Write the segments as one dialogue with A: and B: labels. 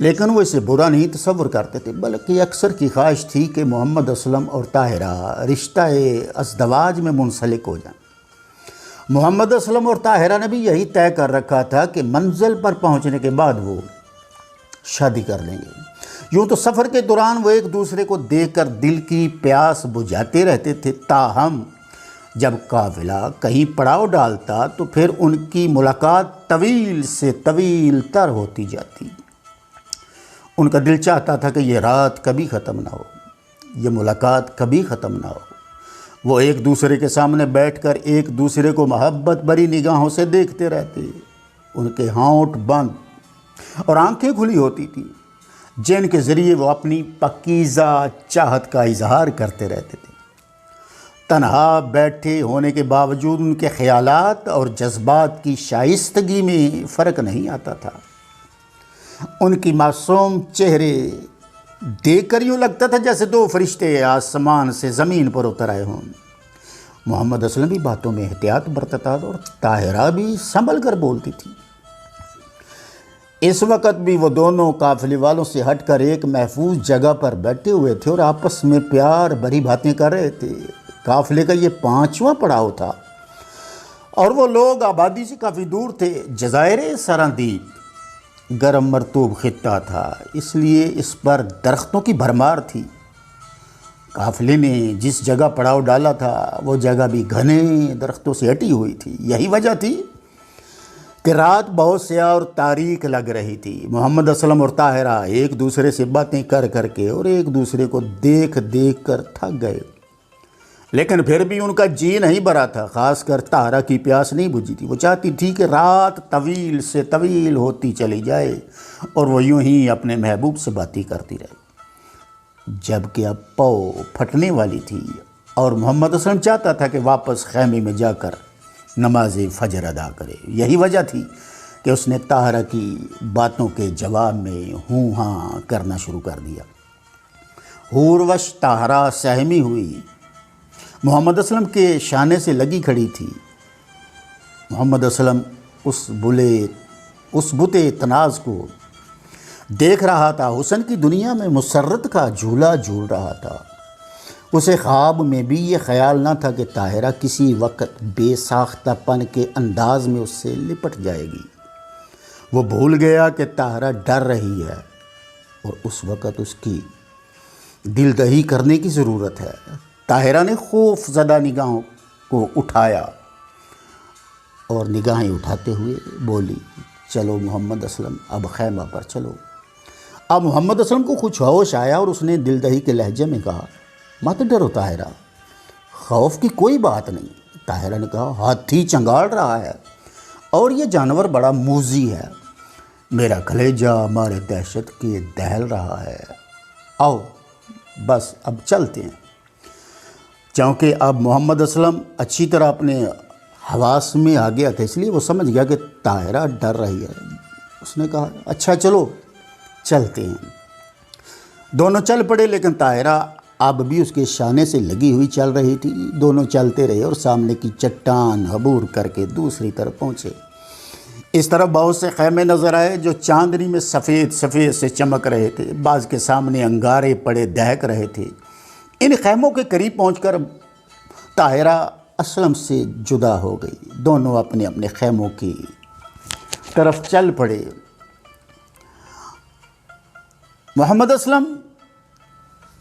A: لیکن وہ اسے برا نہیں تصور کرتے تھے، بلکہ اکثر کی خواہش تھی کہ محمد اسلم اور طاہرہ رشتہ ازدواج میں منسلک ہو جائیں۔ محمد اسلم اور طاہرہ نے بھی یہی طے کر رکھا تھا کہ منزل پر پہنچنے کے بعد وہ شادی کر لیں گے۔ یوں تو سفر کے دوران وہ ایک دوسرے کو دیکھ کر دل کی پیاس بجھاتے رہتے تھے، تاہم جب قافلہ کہیں پڑاؤ ڈالتا تو پھر ان کی ملاقات طویل سے طویل تر ہوتی جاتی۔ ان کا دل چاہتا تھا کہ یہ رات کبھی ختم نہ ہو، یہ ملاقات کبھی ختم نہ ہو۔ وہ ایک دوسرے کے سامنے بیٹھ کر ایک دوسرے کو محبت بھری نگاہوں سے دیکھتے رہتے۔ ان کے ہونٹ بند اور آنکھیں کھلی ہوتی تھیں، جن کے ذریعے وہ اپنی پاکیزہ چاہت کا اظہار کرتے رہتے تھے۔ تنہا بیٹھے ہونے کے باوجود ان کے خیالات اور جذبات کی شائستگی میں فرق نہیں آتا تھا۔ ان کی معصوم چہرے دیکھ کر یوں لگتا تھا جیسے دو فرشتے آسمان سے زمین پر اتر آئے ہوں۔ محمد اسلم بھی باتوں میں احتیاط برتتا تھا اور طاہرہ بھی سنبھل کر بولتی تھی۔ اس وقت بھی وہ دونوں قافلے والوں سے ہٹ کر ایک محفوظ جگہ پر بیٹھے ہوئے تھے اور آپس میں پیار بھری باتیں کر رہے تھے۔ قافلے کا یہ 5واں پڑاؤ تھا اور وہ لوگ آبادی سے کافی دور تھے۔ جزائر سراندیپ گرم مرطوب خطہ تھا، اس لیے اس پر درختوں کی بھرمار تھی۔ قافلے نے جس جگہ پڑاؤ ڈالا تھا وہ جگہ بھی گھنے درختوں سے ہٹی ہوئی تھی۔ یہی وجہ تھی کہ رات بہت سیاہ اور تاریک لگ رہی تھی۔ محمد اسلم اور طاہرہ ایک دوسرے سے باتیں کر کر کے اور ایک دوسرے کو دیکھ دیکھ کر تھک گئے، لیکن پھر بھی ان کا جی نہیں بھرا تھا۔ خاص کر طاہرہ کی پیاس نہیں بجھی تھی۔ وہ چاہتی تھی کہ رات طویل سے طویل ہوتی چلی جائے اور وہ یوں ہی اپنے محبوب سے باتیں کرتی رہے۔ جبکہ اب پو پھٹنے والی تھی اور محمد اسلم چاہتا تھا کہ واپس خیمے میں جا کر نماز فجر ادا کرے۔ یہی وجہ تھی کہ اس نے طاہرہ کی باتوں کے جواب میں ہوں ہاں کرنا شروع کر دیا۔ حوروش طاہرہ سہمی ہوئی محمد اسلم کے شانے سے لگی کھڑی تھی۔ محمد اسلم اس بت تناز کو دیکھ رہا تھا، حسن کی دنیا میں مسرت کا جھولا جھول رہا تھا۔ اسے خواب میں بھی یہ خیال نہ تھا کہ طاہرہ کسی وقت بے ساختہ پن کے انداز میں اس سے لپٹ جائے گی۔ وہ بھول گیا کہ طاہرہ ڈر رہی ہے اور اس وقت اس کی دل دہی کرنے کی ضرورت ہے۔ طاہرہ نے خوف زدہ نگاہوں کو اٹھایا اور نگاہیں اٹھاتے ہوئے بولی، چلو محمد اسلم، اب خیمہ پر چلو۔ اب محمد اسلم کو کچھ ہوش آیا اور اس نے دل دہی کے لہجے میں کہا، مت ڈرو طاہرہ، خوف کی کوئی بات نہیں۔ طاہرہ نے کہا، ہاتھی چنگاڑ رہا ہے اور یہ جانور بڑا موذی ہے، میرا کلیجہ ہمارے دہشت کے دہل رہا ہے، آؤ بس اب چلتے ہیں۔ چونکہ اب محمد اسلم اچھی طرح اپنے حواس میں آ گیا تھا، اس لیے وہ سمجھ گیا کہ طاہرہ ڈر رہی ہے۔ اس نے کہا، اچھا چلو چلتے ہیں۔ دونوں چل پڑے، لیکن طاہرہ اب بھی اس کے شانے سے لگی ہوئی چل رہی تھی۔ دونوں چلتے رہے اور سامنے کی چٹان عبور کر کے دوسری طرف پہنچے۔ اس طرف بہت سے خیمے نظر آئے جو چاندنی میں سفید سفید سے چمک رہے تھے، بعض کے سامنے انگارے پڑے دہک رہے تھے۔ ان خیموں کے قریب پہنچ کر طاہرہ اسلم سے جدا ہو گئی۔ دونوں اپنے اپنے خیموں کی طرف چل پڑے۔ محمد اسلم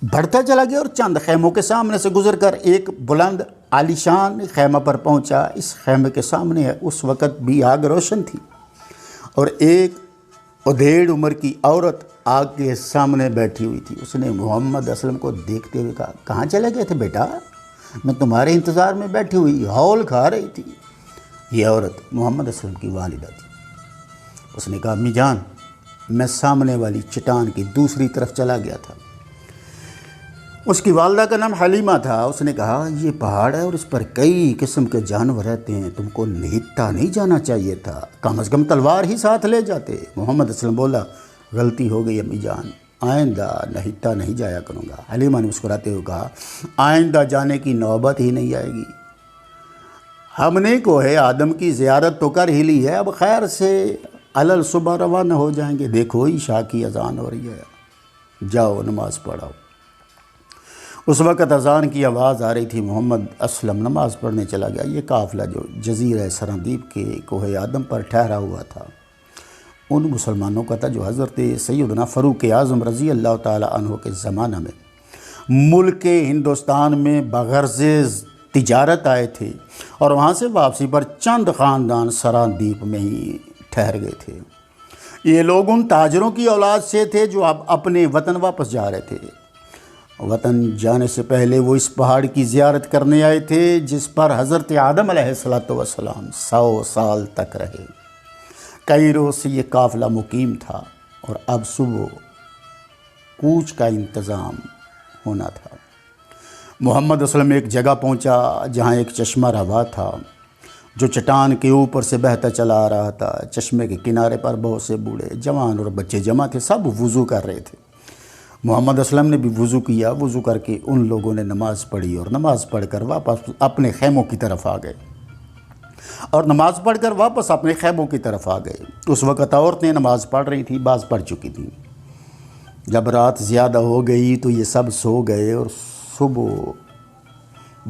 A: بڑھتا چلا گیا اور چند خیموں کے سامنے سے گزر کر ایک بلند عالیشان خیمہ پر پہنچا۔ اس خیمے کے سامنے اس وقت بھی آگ روشن تھی اور ایک ادھیڑ عمر کی عورت آگ کے سامنے بیٹھی ہوئی تھی۔ اس نے محمد اسلم کو دیکھتے ہوئے کہا، کہاں چلے گئے تھے بیٹا؟ میں تمہارے انتظار میں بیٹھی ہوئی ہول کھا رہی تھی۔ یہ عورت محمد اسلم کی والدہ تھی۔ اس نے کہا، امی جان، میں سامنے والی چٹان کی دوسری طرف چلا گیا تھا۔ اس کی والدہ کا نام حلیمہ تھا۔ اس نے کہا، یہ پہاڑ ہے اور اس پر کئی قسم کے جانور رہتے ہیں، تم کو نہتا نہیں جانا چاہیے تھا، کم از کم تلوار ہی ساتھ لے جاتے۔ محمد اسلم بولا، غلطی ہو گئی امی جان، آئندہ نہتا نہیں جایا کروں گا۔ حلیمہ نے مسکراتے ہوئے کہا، آئندہ جانے کی نوبت ہی نہیں آئے گی، ہم نے کوہ آدم کی زیارت تو کر ہی لی ہے، اب خیر سے علل صبح روانہ ہو جائیں گے، دیکھو عشاء کی اذان ہو رہی ہے، جاؤ نماز پڑھاؤ۔ اس وقت اذان کی آواز آ رہی تھی، محمد اسلم نماز پڑھنے چلا گیا۔ یہ قافلہ جو جزیرہ سراندیب کے کوہ آدم پر ٹھہرا ہوا تھا ان مسلمانوں کا تھا جو حضرت سیدنا فاروق اعظم رضی اللہ تعالی عنہ کے زمانہ میں ملک ہندوستان میں بغرض تجارت آئے تھے اور وہاں سے واپسی پر چند خاندان سراندیپ میں ہی ٹھہر گئے تھے۔ یہ لوگ ان تاجروں کی اولاد سے تھے جو اب اپنے وطن واپس جا رہے تھے۔ وطن جانے سے پہلے وہ اس پہاڑ کی زیارت کرنے آئے تھے جس پر حضرت آدم علیہ السلام 100 سال تک رہے۔ کئی روز سے یہ قافلہ مقیم تھا اور اب صبح کوچ کا انتظام ہونا تھا۔ محمد اسلم ایک جگہ پہنچا جہاں ایک چشمہ روا تھا جو چٹان کے اوپر سے بہتا چلا آ رہا تھا۔ چشمے کے کنارے پر بہت سے بوڑھے، جوان اور بچے جمع تھے، سب وضو کر رہے تھے۔ محمد اسلم نے بھی وضو کیا۔ وضو کر کے ان لوگوں نے نماز پڑھی اور نماز پڑھ کر واپس اپنے خیموں کی طرف آ گئے اس وقت عورتیں نماز پڑھ رہی تھیں، بعض پڑھ چکی تھیں۔ جب رات زیادہ ہو گئی تو یہ سب سو گئے اور صبح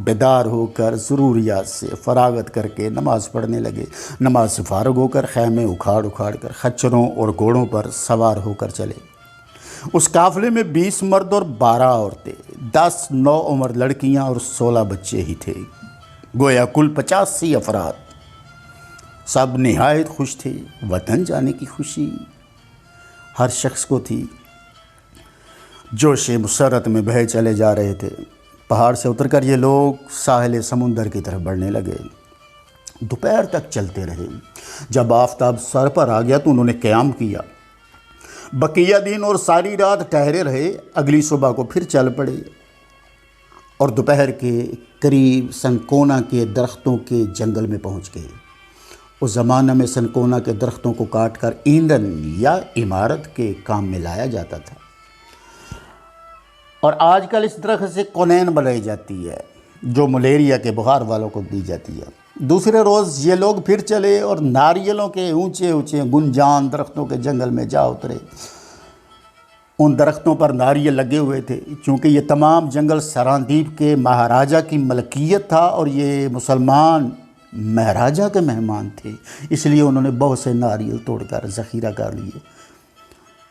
A: بیدار ہو کر ضروریات سے فراغت کر کے نماز پڑھنے لگے۔ نماز سے فارغ ہو کر خیمے اکھاڑ کر خچروں اور گھوڑوں پر سوار ہو کر چلے۔ اس قافلے میں 20 مرد اور 12 عورتیں، 10 نوعمر لڑکیاں اور 16 بچے ہی تھے، گویا کل 85 افراد۔ سب نہایت خوش تھے، وطن جانے کی خوشی ہر شخص کو تھی۔ جوش مسرت میں بہے چلے جا رہے تھے۔ پہاڑ سے اتر کر یہ لوگ ساحل سمندر کی طرف بڑھنے لگے۔ دوپہر تک چلتے رہے۔ جب آفتاب سر پر آ گیا تو انہوں نے قیام کیا۔ بقیہ دن اور ساری رات ٹھہرے رہے۔ اگلی صبح کو پھر چل پڑے اور دوپہر کے قریب سنکونا کے درختوں کے جنگل میں پہنچ گئے۔ اس زمانہ میں سنکونا کے درختوں کو کاٹ کر ایندھن یا عمارت کے کام میں لایا جاتا تھا، اور آج کل اس درخت سے کونین بنائی جاتی ہے جو ملیریا کے بخار والوں کو دی جاتی ہے۔ دوسرے روز یہ لوگ پھر چلے اور ناریلوں کے اونچے گنجان درختوں کے جنگل میں جا اترے۔ ان درختوں پر ناریل لگے ہوئے تھے، چونکہ یہ تمام جنگل سراندیپ کے مہاراجہ کی ملکیت تھا اور یہ مسلمان مہاراجہ کے مہمان تھے، اس لیے انہوں نے بہت سے ناریل توڑ کر ذخیرہ کر لیے۔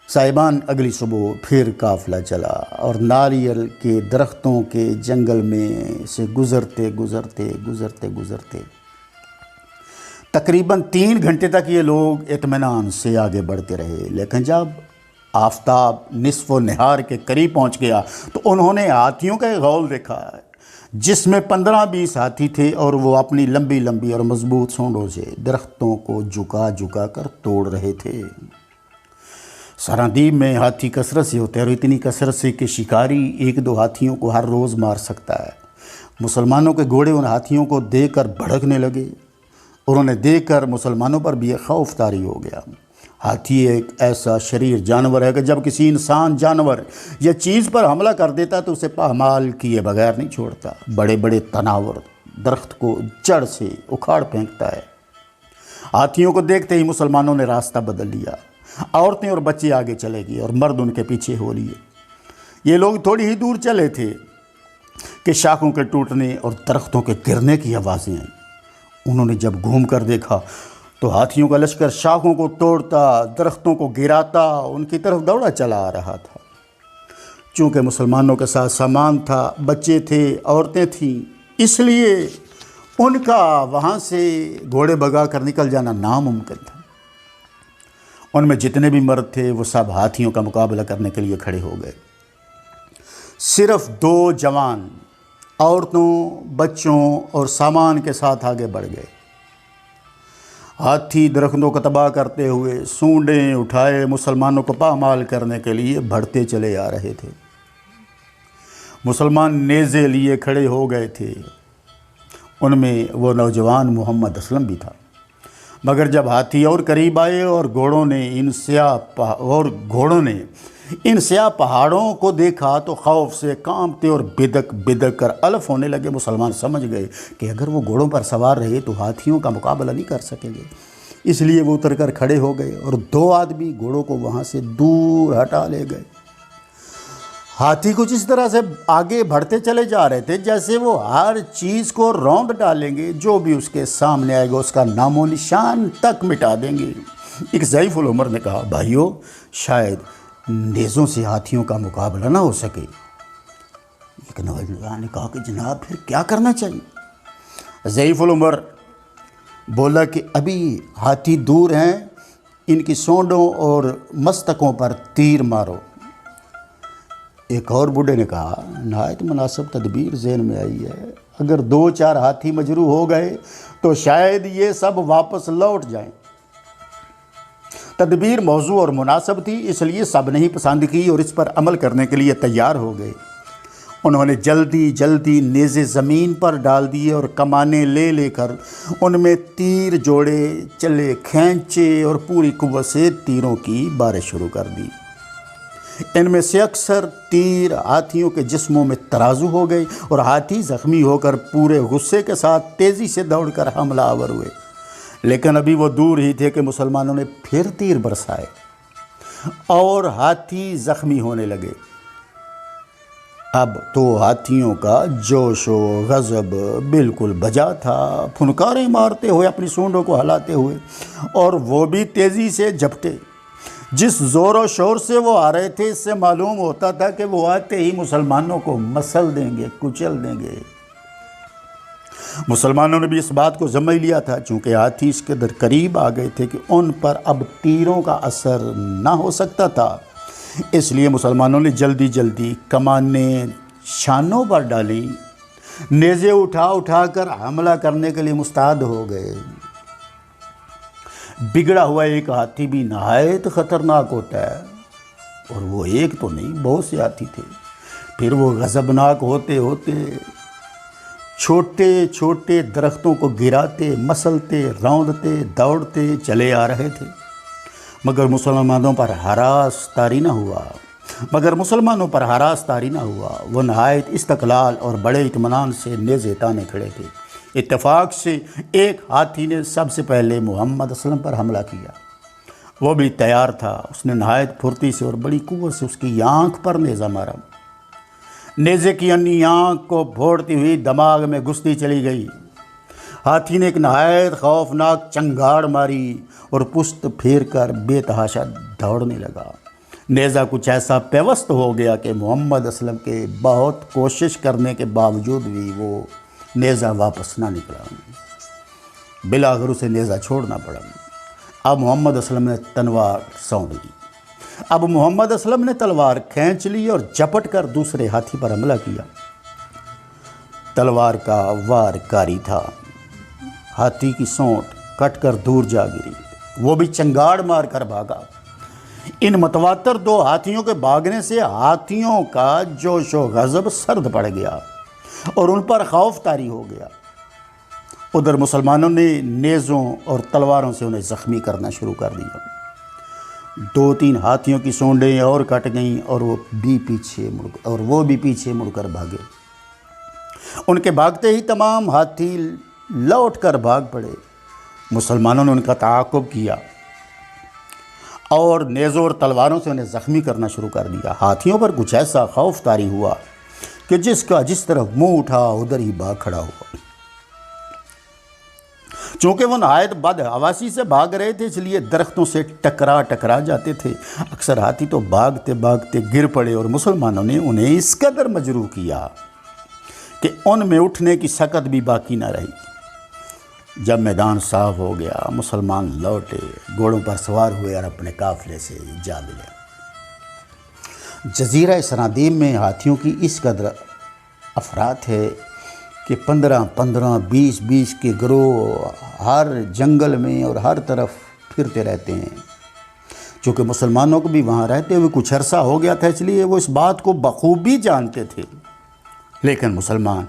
A: صاحبان اگلی صبح پھر قافلہ چلا اور ناریل کے درختوں کے جنگل میں سے گزرتے تقریباً 3 گھنٹے تک یہ لوگ اطمینان سے آگے بڑھتے رہے۔ لیکن جب آفتاب نصف و نہار کے قریب پہنچ گیا تو انہوں نے ہاتھیوں کا ایک غول دیکھا جس میں 15-20 ہاتھی تھے اور وہ اپنی لمبی اور مضبوط سونڈوں سے درختوں کو جھکا کر توڑ رہے تھے۔ سراندیب میں ہاتھی کثرت سے ہوتے ہیں اور اتنی کثرت سے کہ شکاری 1-2 ہاتھیوں کو ہر روز مار سکتا ہے۔ مسلمانوں کے گھوڑے ان ہاتھیوں کو دیکھ کر بھڑکنے لگے اور انہیں دیکھ کر مسلمانوں پر بھی ایک خوف طاری ہو گیا۔ ہاتھی ایک ایسا شریر جانور ہے کہ جب کسی انسان، جانور یا چیز پر حملہ کر دیتا تو اسے پامال کیے بغیر نہیں چھوڑتا۔ بڑے تناور درخت کو جڑ سے اکھاڑ پھینکتا ہے۔ ہاتھیوں کو دیکھتے ہی مسلمانوں نے راستہ بدل لیا۔ عورتیں اور بچے آگے چلے گئے اور مرد ان کے پیچھے ہو لیے۔ یہ لوگ تھوڑی ہی دور چلے تھے کہ شاخوں کے ٹوٹنے اور درختوں کے گرنے کی آوازیں آئیں۔ انہوں نے جب گھوم کر دیکھا تو ہاتھیوں کا لشکر شاخوں کو توڑتا، درختوں کو گراتا ان کی طرف دوڑا چلا آ رہا تھا۔ چونکہ مسلمانوں کے ساتھ سامان تھا، بچے تھے، عورتیں تھیں، اس لیے ان کا وہاں سے گھوڑے بھگا کر نکل جانا ناممکن تھا۔ ان میں جتنے بھی مرد تھے وہ سب ہاتھیوں کا مقابلہ کرنے کے لیے کھڑے ہو گئے۔ صرف 2 جوان عورتوں، بچوں اور سامان کے ساتھ آگے بڑھ گئے۔ ہاتھی درختوں کو تباہ کرتے ہوئے سونڈیں اٹھائے مسلمانوں کو پامال کرنے کے لیے بڑھتے چلے آ رہے تھے۔ مسلمان نیزے لیے کھڑے ہو گئے تھے۔ ان میں وہ نوجوان محمد اسلم بھی تھا، مگر جب ہاتھی اور قریب آئے اور گھوڑوں نے ان سیاہ پہاڑوں کو دیکھا تو خوف سے کانپتے اور بدک کر الف ہونے لگے۔ مسلمان سمجھ گئے کہ اگر وہ گھوڑوں پر سوار رہے تو ہاتھیوں کا مقابلہ نہیں کر سکیں گے، اس لیے وہ اتر کر کھڑے ہو گئے اور 2 آدمی گھوڑوں کو وہاں سے دور ہٹا لے گئے۔ ہاتھی کچھ اس طرح سے آگے بڑھتے چلے جا رہے تھے جیسے وہ ہر چیز کو روند ڈالیں گے، جو بھی اس کے سامنے آئے گا اس کا نام و نشان تک مٹا دیں گے۔ ایک ضعیف العمر نے کہا، بھائیو شاید نیزوں سے ہاتھیوں کا مقابلہ نہ ہو سکے۔ ایک نوجوان نے کہا کہ جناب پھر کیا کرنا چاہیے؟ ضعیف العمر بولا کہ ابھی ہاتھی دور ہیں، ان کی سونڈوں اور مستکوں پر تیر مارو۔ ایک اور بوڑھے نے کہا، نہایت مناسب تدبیر ذہن میں آئی ہے، اگر 2-4 ہاتھی مجروح ہو گئے تو شاید یہ سب واپس لوٹ جائیں۔ تدبیر موضوع اور مناسب تھی، اس لیے سب نے ہی پسند کی اور اس پر عمل کرنے کے لیے تیار ہو گئے۔ انہوں نے جلدی جلدی نیزے زمین پر ڈال دیے اور کمانیں لے لے کر ان میں تیر جوڑے، چلے کھینچے اور پوری قوت سے تیروں کی بارش شروع کر دی۔ ان میں سے اکثر تیر ہاتھیوں کے جسموں میں ترازو ہو گئے اور ہاتھی زخمی ہو کر پورے غصے کے ساتھ تیزی سے دوڑ کر حملہ آور ہوئے۔ لیکن ابھی وہ دور ہی تھے کہ مسلمانوں نے پھر تیر برسائے اور ہاتھی زخمی ہونے لگے۔ اب تو ہاتھیوں کا جوش و غضب بالکل بجا تھا، پھنکاریں مارتے ہوئے اپنی سونڈوں کو ہلاتے ہوئے، اور وہ بھی تیزی سے جھپٹے۔ جس زور و شور سے وہ آ رہے تھے اس سے معلوم ہوتا تھا کہ وہ آتے ہی مسلمانوں کو مسل دیں گے، کچل دیں گے۔ مسلمانوں نے بھی اس بات کو سمجھ لیا تھا، چونکہ ہاتھی اس قدر قریب آ گئے تھے کہ ان پر اب تیروں کا اثر نہ ہو سکتا تھا۔ اس لیے مسلمانوں نے جلدی جلدی کمانیں شانوں پر ڈالیں، نیزے اٹھا اٹھا کر حملہ کرنے کے لیے مستعد ہو گئے۔ بگڑا ہوا ایک ہاتھی بھی نہایت خطرناک ہوتا ہے، اور وہ ایک تو نہیں، بہت سے ہاتھی تھے۔ پھر وہ غضبناک ہوتے ہوتے چھوٹے چھوٹے درختوں کو گراتے، مسلتے، روندتے، دوڑتے چلے آ رہے تھے، مگر مسلمانوں پر ہراس طاری نہ ہوا۔ وہ نہایت استقلال اور بڑے اطمینان سے نیزے تانے کھڑے تھے۔ اتفاق سے ایک ہاتھی نے سب سے پہلے محمد اسلم پر حملہ کیا۔ وہ بھی تیار تھا، اس نے نہایت پھرتی سے اور بڑی قوت سے اس کی آنکھ پر نیزہ مارا۔ نیزے کی انی آنکھ کو پھوڑتی ہوئی دماغ میں گھستی چلی گئی۔ ہاتھی نے ایک نہایت خوفناک چنگاڑ ماری اور پشت پھیر کر بے تحاشا دوڑنے لگا۔ نیزہ کچھ ایسا پیوست ہو گیا کہ محمد اسلم کے بہت کوشش کرنے کے باوجود بھی وہ نیزہ واپس نہ نکلا۔ بلاخر اسے نیزہ چھوڑنا پڑا۔ اب محمد اسلم نے تلوار کھینچ لی اور جھپٹ کر دوسرے ہاتھی پر حملہ کیا۔ تلوار کا وار کاری تھا، ہاتھی کی سونٹ کٹ کر دور جا گری، وہ بھی چنگاڑ مار کر بھاگا۔ ان متواتر 2 ہاتھیوں کے بھاگنے سے ہاتھیوں کا جوش و غضب سرد پڑ گیا اور ان پر خوف طاری ہو گیا۔ ادھر مسلمانوں نے نیزوں اور تلواروں سے انہیں زخمی کرنا شروع کر دیا۔ 2-3 ہاتھیوں کی سونڈیں اور کٹ گئیں اور وہ بھی پیچھے مڑ کر بھاگے۔ ان کے بھاگتے ہی تمام ہاتھی لوٹ کر بھاگ پڑے۔ مسلمانوں نے ان کا تعاقب کیا اور نیزوں اور تلواروں سے انہیں زخمی کرنا شروع کر دیا۔ ہاتھیوں پر کچھ ایسا خوف طاری ہوا کہ جس طرف منہ اٹھا ادھر ہی بھاگ کھڑا ہوا۔ چونکہ وہ نہایت بد حواسی سے بھاگ رہے تھے، اس لیے درختوں سے ٹکرا جاتے تھے۔ اکثر ہاتھی تو بھاگتے بھاگتے گر پڑے اور مسلمانوں نے انہیں اس قدر مجروح کیا کہ ان میں اٹھنے کی سکت بھی باقی نہ رہی۔ جب میدان صاف ہو گیا، مسلمان لوٹے، گھوڑوں پر سوار ہوئے اور اپنے قافلے سے جا ملے۔ جزیرہ سرادیم میں ہاتھیوں کی اس قدر افراد ہے کہ 15 20 کے گروہ ہر جنگل میں اور ہر طرف پھرتے رہتے ہیں۔ چونکہ مسلمانوں کو بھی وہاں رہتے ہوئے کچھ عرصہ ہو گیا تھا، اس لیے وہ اس بات کو بخوبی جانتے تھے، لیکن مسلمان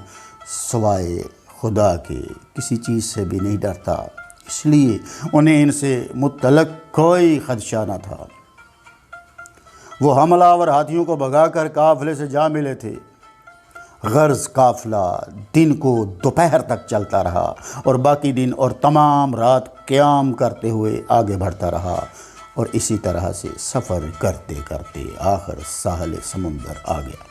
A: سوائے خدا کے کسی چیز سے بھی نہیں ڈرتا، اس لیے انہیں ان سے متعلق کوئی خدشہ نہ تھا۔ وہ حملہ آور ہاتھیوں کو بھگا کر قافلے سے جا ملے تھے۔ غرض قافلہ دن کو دوپہر تک چلتا رہا اور باقی دن اور تمام رات قیام کرتے ہوئے آگے بڑھتا رہا، اور اسی طرح سے سفر کرتے کرتے آخر ساحل سمندر آ گیا۔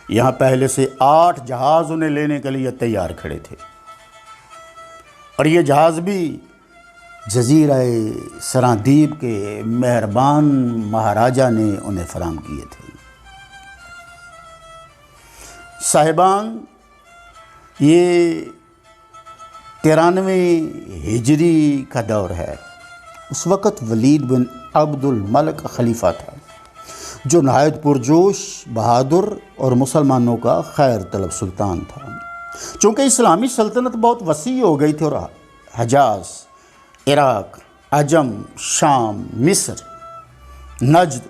A: یہاں پہلے سے 8 جہاز انہیں لینے کے لیے تیار کھڑے تھے، اور یہ جہاز بھی جزیرہ سرادیب کے مہربان مہاراجا نے انہیں فراہم کیے تھے۔ صاحبان، یہ 93 ہجری کا دور ہے۔ اس وقت ولید بن عبد الملک خلیفہ تھا، جو نہایت پرجوش، بہادر اور مسلمانوں کا خیر طلب سلطان تھا۔ چونکہ اسلامی سلطنت بہت وسیع ہو گئی تھی اور حجاز، عراق، عجم، شام، مصر، نجد،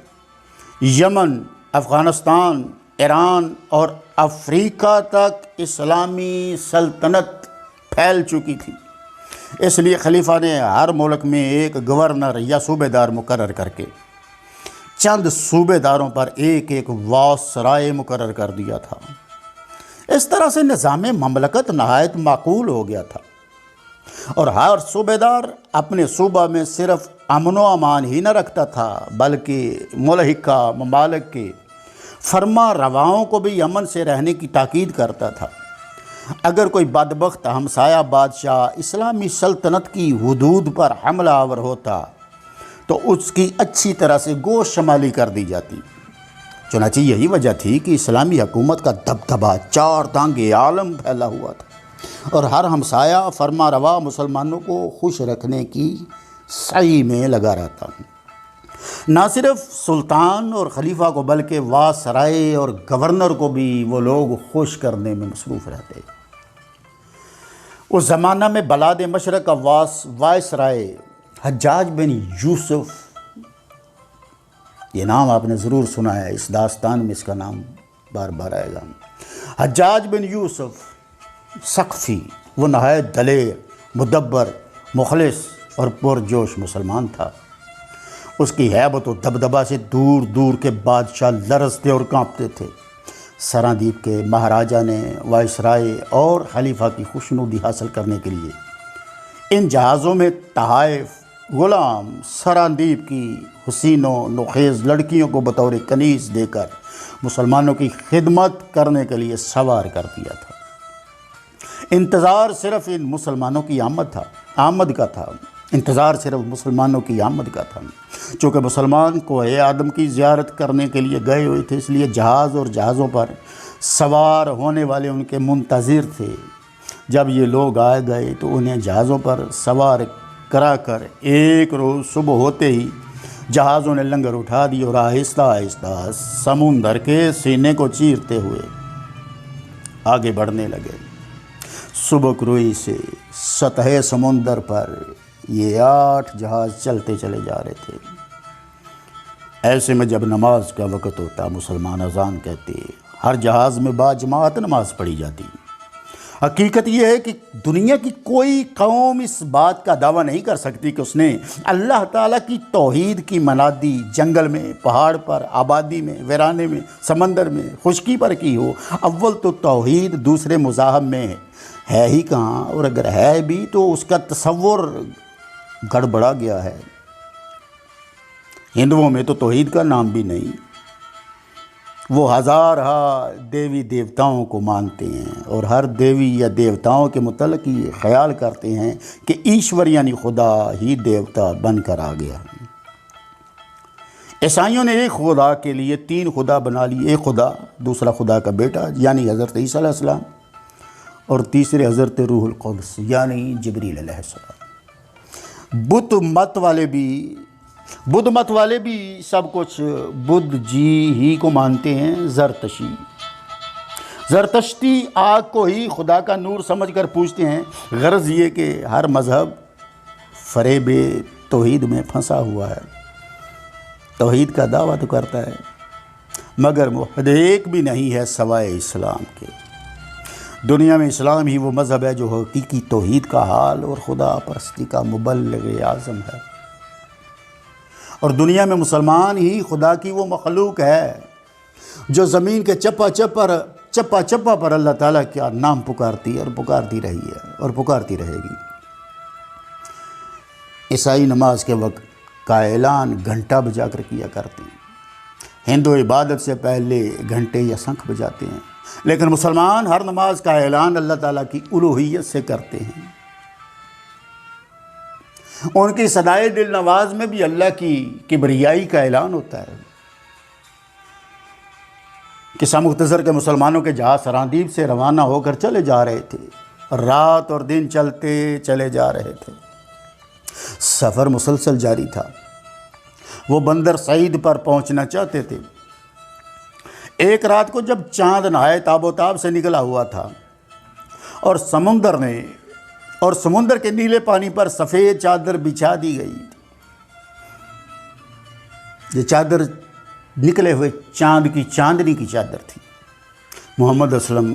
A: یمن، افغانستان، ایران اور افریقہ تک اسلامی سلطنت پھیل چکی تھی، اس لیے خلیفہ نے ہر ملک میں ایک گورنر یا صوبے دار مقرر کر کے چند صوبے داروں پر ایک ایک وائسرائے مقرر کر دیا تھا۔ اس طرح سے نظام مملکت نہایت معقول ہو گیا تھا، اور ہر صوبے دار اپنے صوبہ میں صرف امن و امان ہی نہ رکھتا تھا، بلکہ ملحقہ ممالک کے فرما رواؤں کو بھی امن سے رہنے کی تاکید کرتا تھا۔ اگر کوئی بدبخت ہمسایہ بادشاہ اسلامی سلطنت کی حدود پر حملہ آور ہوتا تو اس کی اچھی طرح سے گوش شمالی کر دی جاتی۔ چنانچہ یہی وجہ تھی کہ اسلامی حکومت کا دبدبہ 4 دانگے عالم پھیلا ہوا تھا، اور ہر ہمسایہ فرما روا مسلمانوں کو خوش رکھنے کی سعی میں لگا رہتا۔ نہ صرف سلطان اور خلیفہ کو بلکہ وائسرائے اور گورنر کو بھی وہ لوگ خوش کرنے میں مصروف رہتے۔ اس زمانہ میں بلاد مشرق کا وائسرائے حجاج بن یوسف، یہ نام آپ نے ضرور سنا ہے، اس داستان میں اس کا نام بار بار آئے گا۔ حجاج بن یوسف ثقفی، وہ نہایت دلیر، مدبر، مخلص اور پرجوش مسلمان تھا۔ اس کی ہیبت و دبدبہ سے دور دور کے بادشاہ لرزتے اور کانپتے تھے۔ سرادیب کے مہاراجا نے وائسرائے اور خلیفہ کی خوشنودی حاصل کرنے کے لیے ان جہازوں میں تحائف، غلام، سرادیب کی حسین و نخیز لڑکیوں کو بطور کنیز دے کر مسلمانوں کی خدمت کرنے کے لیے سوار کر دیا تھا۔ انتظار صرف ان مسلمانوں کی آمد کا تھا، چونکہ مسلمان کوہ آدم کی زیارت کرنے کے لیے گئے ہوئے تھے، اس لیے جہاز اور جہازوں پر سوار ہونے والے ان کے منتظر تھے۔ جب یہ لوگ آئے گئے تو انہیں جہازوں پر سوار کرا کر ایک روز صبح ہوتے ہی جہازوں نے لنگر اٹھا دی اور آہستہ آہستہ سمندر کے سینے کو چیرتے ہوئے آگے بڑھنے لگے۔ سبک روئی سے سطح سمندر پر یہ 8 جہاز چلتے چلے جا رہے تھے۔ ایسے میں جب نماز کا وقت ہوتا، مسلمان اذان کہتے، ہر جہاز میں باجماعت نماز پڑھی جاتی۔ حقیقت یہ ہے کہ دنیا کی کوئی قوم اس بات کا دعویٰ نہیں کر سکتی کہ اس نے اللہ تعالیٰ کی توحید کی منادی جنگل میں، پہاڑ پر، آبادی میں، ویرانے میں، سمندر میں، خشکی پر کی ہو۔ اول تو توحید دوسرے مذاہب میں ہے ہی کہاں، اور اگر ہے بھی تو اس کا تصور گڑبڑا گیا ہے۔ ہندوؤں میں تو توحید کا نام بھی نہیں، وہ ہزارہا دیوی دیوتاؤں کو مانتے ہیں، اور ہر دیوی یا دیوتاؤں کے متعلق یہ خیال کرتے ہیں کہ ایشور یعنی خدا ہی دیوتا بن کر آ گیا۔ عیسائیوں نے ایک خدا کے لیے 3 خدا بنا لی، ایک خدا، دوسرا خدا کا بیٹا یعنی حضرت عیسیٰ علیہ السلام، اور تیسرے حضرت روح القدس یعنی جبریل علیہ السلام۔ بدھ مت والے بھی سب کچھ بدھ جی ہی کو مانتے ہیں۔ زرتشتی آگ کو ہی خدا کا نور سمجھ کر پوجتے ہیں۔ غرض یہ کہ ہر مذہب فریب توحید میں پھنسا ہوا ہے، توحید کا دعویٰ تو کرتا ہے، مگر موحد ایک بھی نہیں ہے سوائے اسلام کے۔ دنیا میں اسلام ہی وہ مذہب ہے جو حقیقی توحید کا حال اور خدا پرستی کا مبلغ اعظم ہے، اور دنیا میں مسلمان ہی خدا کی وہ مخلوق ہے جو زمین کے چپا چپا پر اللہ تعالیٰ کیا نام پکارتی ہے اور پکارتی رہی ہے اور پکارتی رہے گی۔ عیسائی نماز کے وقت کا اعلان گھنٹہ بجا کر کیا کرتے ہیں، ہندو عبادت سے پہلے گھنٹے یا شنکھ بجاتے ہیں، لیکن مسلمان ہر نماز کا اعلان اللہ تعالیٰ کی الوہیت سے کرتے ہیں۔ ان کی صدائے دل نواز میں بھی اللہ کی کبریائی کا اعلان ہوتا ہے۔ قصہ مختصر کے مسلمانوں کے جہاز سراندیب سے روانہ ہو کر چلے جا رہے تھے، رات اور دن چلتے چلے جا رہے تھے، سفر مسلسل جاری تھا۔ وہ بندر سعید پر پہنچنا چاہتے تھے۔ ایک رات کو جب چاند نہایت تاب و تاب سے نکلا ہوا تھا اور سمندر کے نیلے پانی پر سفید چادر بچھا دی گئی، یہ چادر نکلے ہوئے چاند کی چاندنی کی چادر تھی۔ محمد اسلم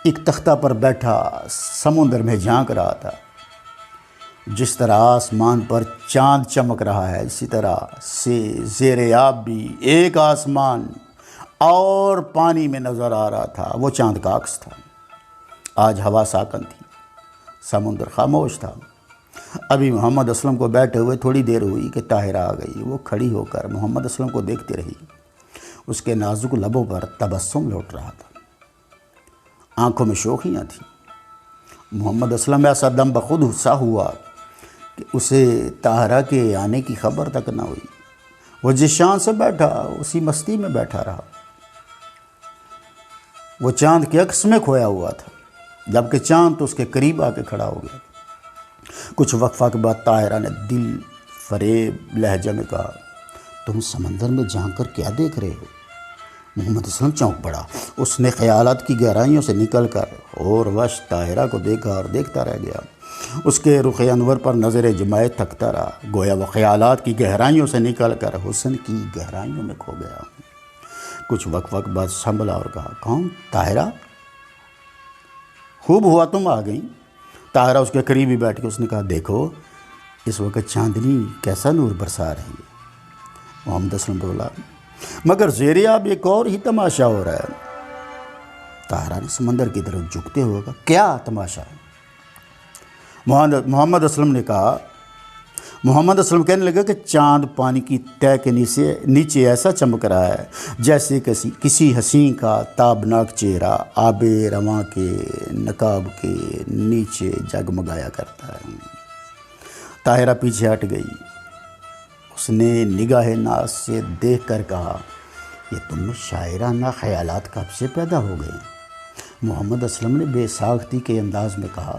A: ایک تختہ پر بیٹھا سمندر میں جھانک رہا تھا۔ جس طرح آسمان پر چاند چمک رہا ہے، اسی طرح سے زیر آب بھی ایک آسمان اور پانی میں نظر آ رہا تھا۔ وہ چاند کا عکس تھا۔ آج ہوا ساکن تھی، سمندر خاموش تھا۔ ابھی محمد اسلم کو بیٹھے ہوئے تھوڑی دیر ہوئی کہ طاہرہ آ گئی۔ وہ کھڑی ہو کر محمد اسلم کو دیکھتی رہی۔ اس کے نازک لبوں پر تبسم لوٹ رہا تھا، آنکھوں میں شوخیاں تھیں۔ محمد اسلم ایسا دم بخود غصہ ہوا کہ اسے طاہرہ کے آنے کی خبر تک نہ ہوئی۔ وہ جس شان سے بیٹھا اسی مستی میں بیٹھا رہا۔ وہ چاند کے عکس میں کھویا ہوا تھا، جبکہ چاند تو اس کے قریب آ کے کھڑا ہو گیا۔ کچھ وقفہ کے بعد طاہرہ نے دل فریب لہجے میں کہا، تم سمندر میں جھانک کر کیا دیکھ رہے ہو؟ محمد اسلم چونک پڑا۔ اس نے خیالات کی گہرائیوں سے نکل کر اور وش طاہرہ کو دیکھا اور دیکھتا رہ گیا۔ اس کے رخ انور پر نظر جمائے تھکتا رہا، گویا وہ خیالات کی گہرائیوں سے نکل کر حسن کی گہرائیوں میں کھو گیا۔ کچھ وقفہ کے بعد سنبھلا اور کہا، کون؟ طاہرہ، خوب ہوا تم آ گئی۔ طاہرہ اس کے قریب ہی بیٹھ کے اس نے کہا، دیکھو اس وقت چاندنی کیسا نور برسا رہی ہے۔ محمد اسلم بولا، مگر زیر آب ایک اور ہی تماشا ہو رہا ہے۔ طاہرہ نے سمندر کی طرف جھکتے ہوئے کہا، کیا تماشا ہے؟ محمد اسلم نے کہا، محمد اسلم کہنے لگا کہ چاند پانی کی تہہ کے نیچے ایسا چمک رہا ہے جیسے کسی حسین کا تابناک چہرہ آب رواں کے نقاب کے نیچے جگمگایا کرتا ہے۔ طاہرہ پیچھے ہٹ گئی۔ اس نے نگاہ ناز سے دیکھ کر کہا، یہ تم میں شاعرانہ خیالات کب سے پیدا ہو گئے؟ محمد اسلم نے بے ساختگی کے انداز میں کہا،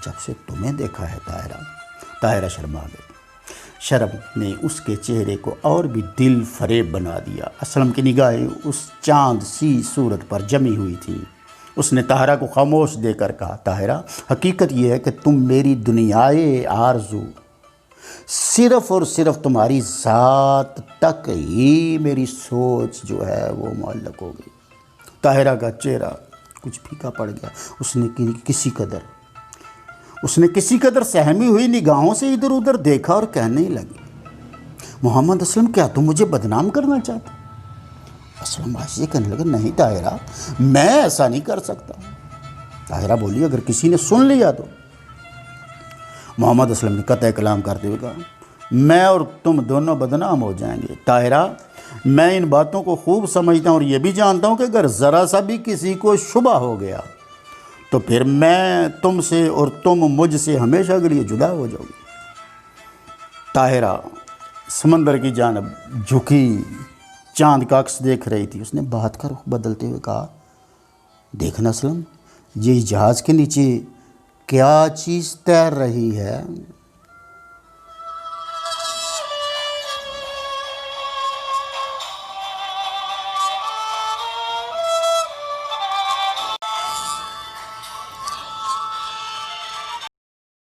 A: جب سے تمہیں دیکھا ہے طاہرہ۔ طاہرہ شرما گئی۔ شرم نے اس کے چہرے کو اور بھی دل فریب بنا دیا۔ اسلم کی نگاہیں اس چاند سی صورت پر جمی ہوئی تھیں۔ اس نے طاہرہ کو خاموش دے کر کہا، طاہرہ، حقیقت یہ ہے کہ تم میری دنیائے آرزو، صرف اور صرف تمہاری ذات تک ہی میری سوچ جو ہے وہ معلق ہو گئی۔ طاہرہ کا چہرہ کچھ پھیکا پڑ گیا۔ اس نے کسی قدر سہمی ہوئی نگاہوں سے ادھر ادھر دیکھا اور کہنے لگی، محمد اسلم، کیا تم مجھے بدنام کرنا چاہتے؟ اسلم ایسے کہنے لگا، نہیں طاہرہ، میں ایسا نہیں کر سکتا۔ طاہرہ بولی، اگر کسی نے سن لیا تو؟ محمد اسلم نے قطع کلام کرتے ہوئے کہا، میں اور تم دونوں بدنام ہو جائیں گے۔ طاہرہ، میں ان باتوں کو خوب سمجھتا ہوں اور یہ بھی جانتا ہوں کہ اگر ذرا سا بھی کسی کو شبہ ہو گیا تو پھر میں تم سے اور تم مجھ سے ہمیشہ کے لیے جدا ہو جاؤ گی۔ طاہرہ سمندر کی جانب جھکی چاند کا عکس دیکھ رہی تھی۔ اس نے بات کا رخ بدلتے ہوئے کہا، دیکھنا اسلم، یہ جہاز کے نیچے کیا چیز تیر رہی ہے؟